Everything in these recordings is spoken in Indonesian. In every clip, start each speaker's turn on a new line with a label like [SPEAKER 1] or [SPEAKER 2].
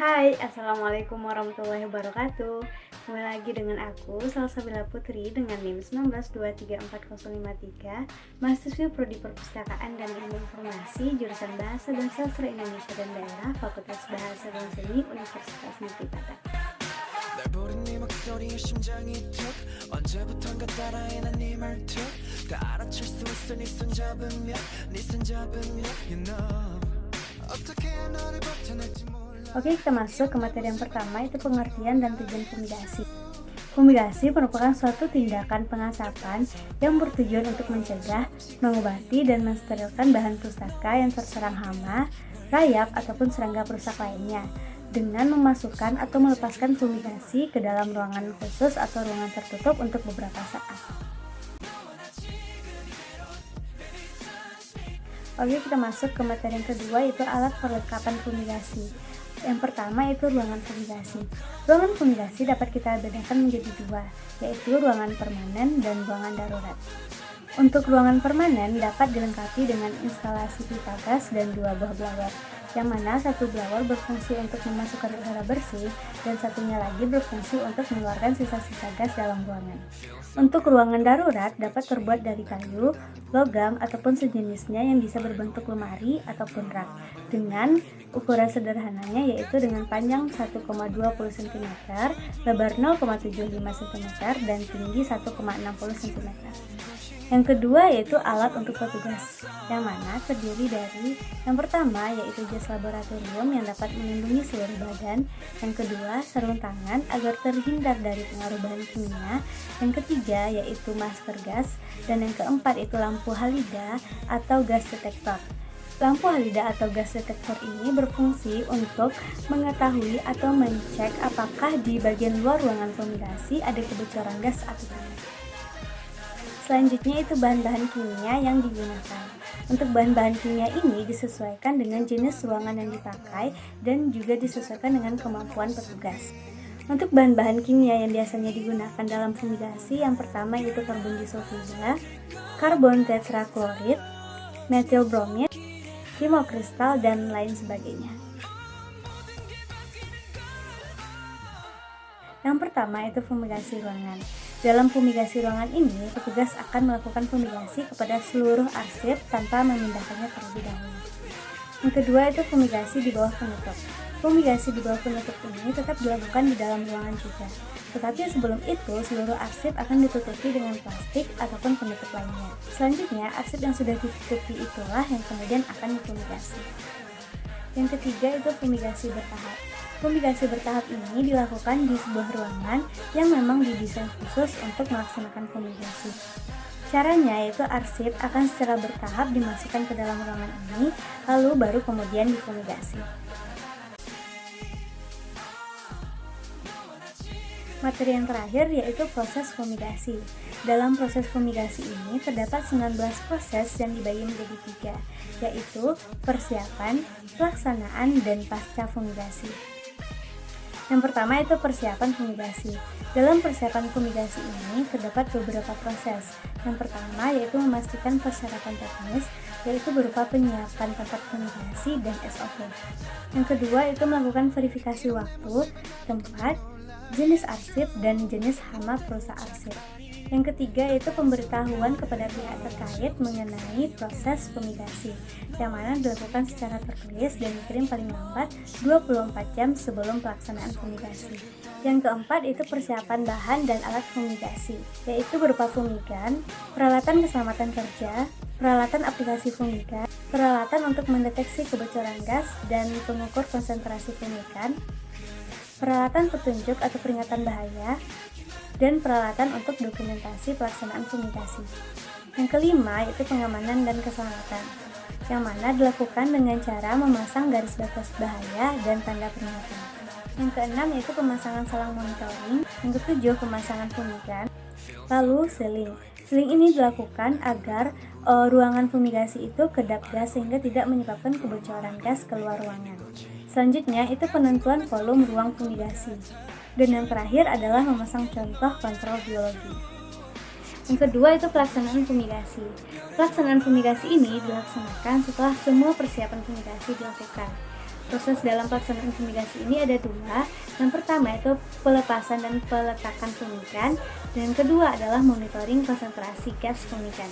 [SPEAKER 1] Hai, Assalamualaikum warahmatullahi wabarakatuh. Kembali lagi dengan aku, Salsabila Putri dengan NIM 19234053, mahasiswi Prodi Perpustakaan dan Ilmu Informasi, jurusan Bahasa dan Sastra Indonesia dan Daerah, Fakultas Bahasa dan Seni, Universitas Negeri Batak. 날 부른 네 목소리에 심장이 툭 언제부턴가 따라해 난 네 말투 다 알아챌 수 있어 네 손 잡으면 you know 어떻게 너를 버텨낼지 몰라. Oke, kita masuk ke materi yang pertama, itu pengertian dan tujuan fumigasi. Fumigasi merupakan suatu tindakan pengasapan yang bertujuan untuk mencegah, mengobati, dan mensterilkan bahan pustaka yang terserang hama, rayap, ataupun serangga perusak lainnya dengan memasukkan atau melepaskan fumigasi ke dalam ruangan khusus atau ruangan tertutup untuk beberapa saat. Oke, kita masuk ke materi yang kedua, yaitu alat perlengkapan fumigasi. Yang pertama itu ruangan fumigasi. Ruangan fumigasi dapat kita bedakan menjadi dua, yaitu ruangan permanen dan ruangan darurat. Untuk ruangan permanen dapat dilengkapi dengan instalasi pipa gas dan dua buah blower, yang mana satu blower berfungsi untuk memasukkan udara bersih dan satunya lagi berfungsi untuk mengeluarkan sisa-sisa gas dalam ruangan. Untuk ruangan darurat dapat terbuat dari kayu, logam, ataupun sejenisnya yang bisa berbentuk lemari ataupun rak dengan ukuran sederhananya, yaitu dengan panjang 1,20 cm, lebar 0,75 cm, dan tinggi 1,60 cm. Yang kedua yaitu alat untuk petugas, yang mana terdiri dari yang pertama yaitu jas laboratorium yang dapat melindungi seluruh badan, yang kedua sarung tangan agar terhindar dari pengaruh bahan kimia, yang ketiga yaitu masker gas, dan yang keempat itu lampu halida atau gas detektor. Lampu halida atau gas detektor ini berfungsi untuk mengetahui atau mencek apakah di bagian luar ruangan fumigasi ada kebocoran gas atau tidak. Selanjutnya itu bahan-bahan kimia yang digunakan. Untuk bahan-bahan kimia ini disesuaikan dengan jenis ruangan yang dipakai dan juga disesuaikan dengan kemampuan petugas. Untuk bahan-bahan kimia yang biasanya digunakan dalam fumigasi, yang pertama yaitu karbon disulfida, karbon tetraklorid, metil bromid, timokristal, dan lain sebagainya. Yang pertama itu fumigasi ruangan. Dalam fumigasi ruangan ini, petugas akan melakukan fumigasi kepada seluruh arsip tanpa memindahkannya terlebih dahulu. Yang kedua itu fumigasi di bawah penutup. Fumigasi di bawah penutup ini tetap dilakukan di dalam ruangan juga. Tetapi sebelum itu, seluruh arsip akan ditutupi dengan plastik ataupun penutup lainnya. Selanjutnya, arsip yang sudah ditutupi itulah yang kemudian akan difumigasi. Yang ketiga itu fumigasi bertahap. Fumigasi bertahap ini dilakukan di sebuah ruangan yang memang didesain khusus untuk melaksanakan fumigasi. Caranya yaitu arsip akan secara bertahap dimasukkan ke dalam ruangan ini, lalu baru kemudian difumigasi. Materi yang terakhir yaitu proses fumigasi. Dalam proses fumigasi ini terdapat 19 proses yang dibagi menjadi 3, yaitu persiapan, pelaksanaan, dan pasca fumigasi. Yang pertama itu persiapan fumigasi. Dalam persiapan fumigasi ini terdapat beberapa proses. Yang pertama yaitu memastikan persyaratan teknis, yaitu berupa penyiapan tempat fumigasi dan SOP. Yang kedua itu melakukan verifikasi waktu, tempat, jenis arsip, dan jenis hama perusak arsip. Yang ketiga yaitu pemberitahuan kepada pihak terkait mengenai proses fumigasi, yang mana dilakukan secara tertulis dan dikirim paling lambat 24 jam sebelum pelaksanaan fumigasi. Yang keempat itu persiapan bahan dan alat fumigasi, yaitu berupa fumigan, peralatan keselamatan kerja, peralatan aplikasi fumigan, peralatan untuk mendeteksi kebocoran gas dan pengukur konsentrasi fumigan, peralatan petunjuk atau peringatan bahaya, dan peralatan untuk dokumentasi pelaksanaan fumigasi. Yang kelima yaitu pengamanan dan keselamatan, yang mana dilakukan dengan cara memasang garis batas bahaya dan tanda peringatan. Yang keenam yaitu pemasangan selang monitoring. Yang ketujuh pemasangan fumigan. Lalu sealing. Sealing ini dilakukan agar ruangan fumigasi itu kedap gas sehingga tidak menyebabkan kebocoran gas keluar ruangan. Selanjutnya itu penentuan volume ruang fumigasi. Dan yang terakhir adalah memasang contoh kontrol biologi. Yang kedua itu pelaksanaan fumigasi. Pelaksanaan fumigasi ini dilaksanakan setelah semua persiapan fumigasi dilakukan. Proses dalam pelaksanaan fumigasi ini ada dua. Yang pertama itu pelepasan dan peletakan fumigan, dan yang kedua adalah monitoring konsentrasi gas fumigan.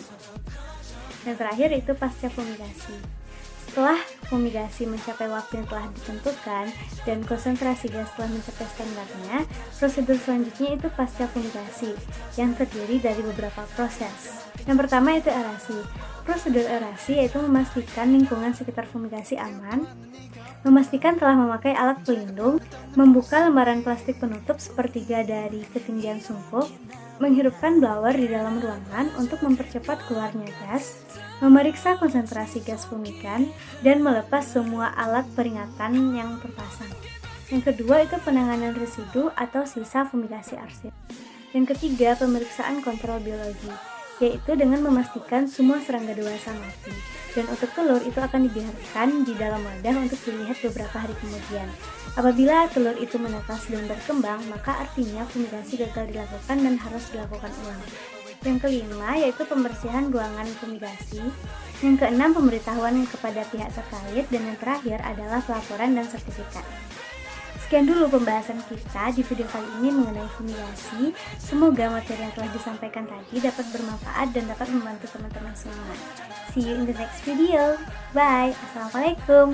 [SPEAKER 1] Dan terakhir itu pasca fumigasi. Setelah fumigasi mencapai waktu yang telah ditentukan dan konsentrasi gas telah mencapai standarnya, prosedur selanjutnya itu pasca fumigasi yang terdiri dari beberapa proses. Yang pertama itu aerasi. Prosedur aerasi yaitu memastikan lingkungan sekitar fumigasi aman, memastikan telah memakai alat pelindung, membuka lembaran plastik penutup sepertiga dari ketinggian sungkup, menghidupkan blower di dalam ruangan untuk mempercepat keluarnya gas, memeriksa konsentrasi gas fumigan, dan melepas semua alat peringatan yang terpasang. Yang kedua itu penanganan residu atau sisa fumigasi arsip. Yang ketiga pemeriksaan kontrol biologi, yaitu dengan memastikan semua serangga dewasa mati, dan untuk telur itu akan dibiarkan di dalam wadah untuk dilihat beberapa hari kemudian. Apabila telur itu menetas dan berkembang, maka artinya fumigasi gagal dilakukan dan harus dilakukan ulang. Yang kelima yaitu pembersihan ruangan fumigasi. Yang keenam pemberitahuan kepada pihak terkait, dan yang terakhir adalah pelaporan dan sertifikat. Sekian dulu pembahasan kita di video kali ini mengenai fumigasi. Semoga materi yang telah disampaikan tadi dapat bermanfaat dan dapat membantu teman-teman semua. See you in the next video. Bye. Assalamualaikum.